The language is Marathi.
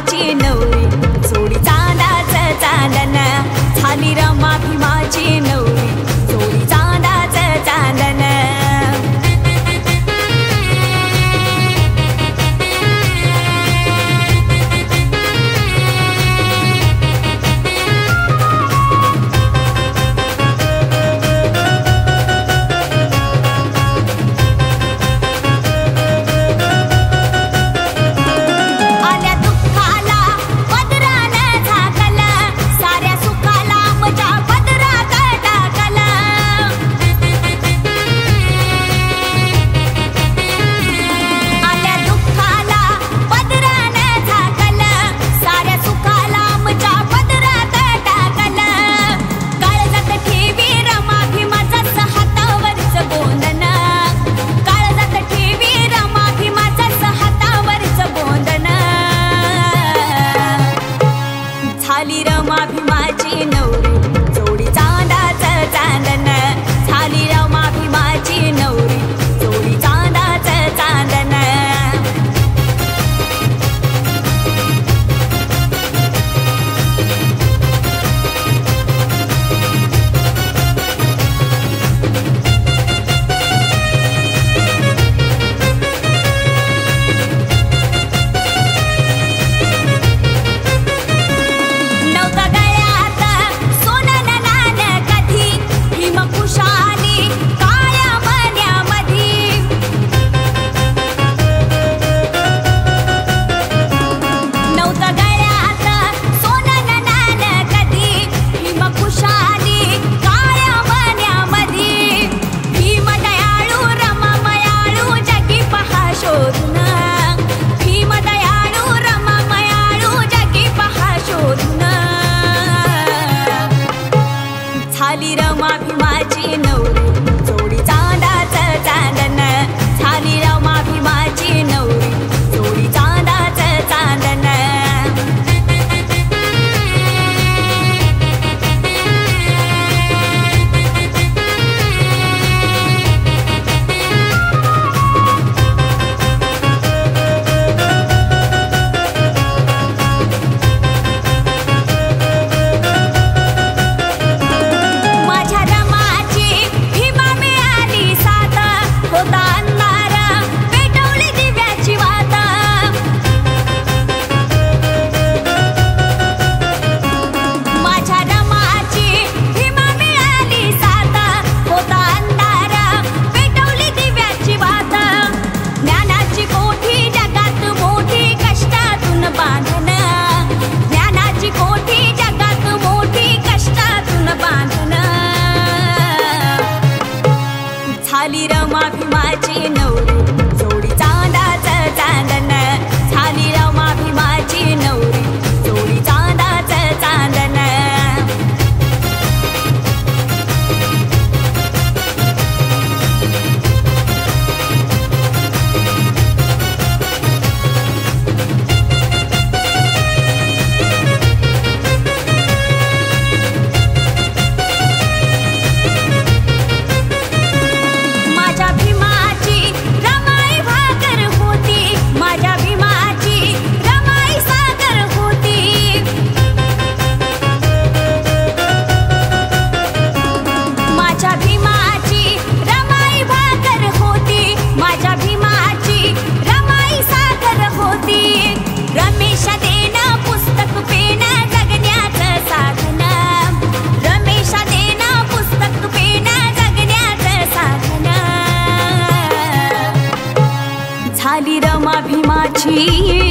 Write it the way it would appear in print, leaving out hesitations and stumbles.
भीमाची नवरी जोडी चांदाचं चांदन झाली रमा भीमाची नवरी जोडी चांदाचं चांदन झाली रमा भीमाची नवरी जोडी चांदाचं चांदन झाली रमा भीमाची नवरी जोडी चांदाचं चांदन झाली रमा भीमाची नवरी जोडी चांदाचं चांदन झाली रमा भीमाची नवरी जोडी चांदाचं चांदन झाली रमा भीमाची नवरी जोडी चांदाचं चांदन झाली रमा भीमाची नवरी जोडी चांदाचं चांदन झाली रमा भीमाची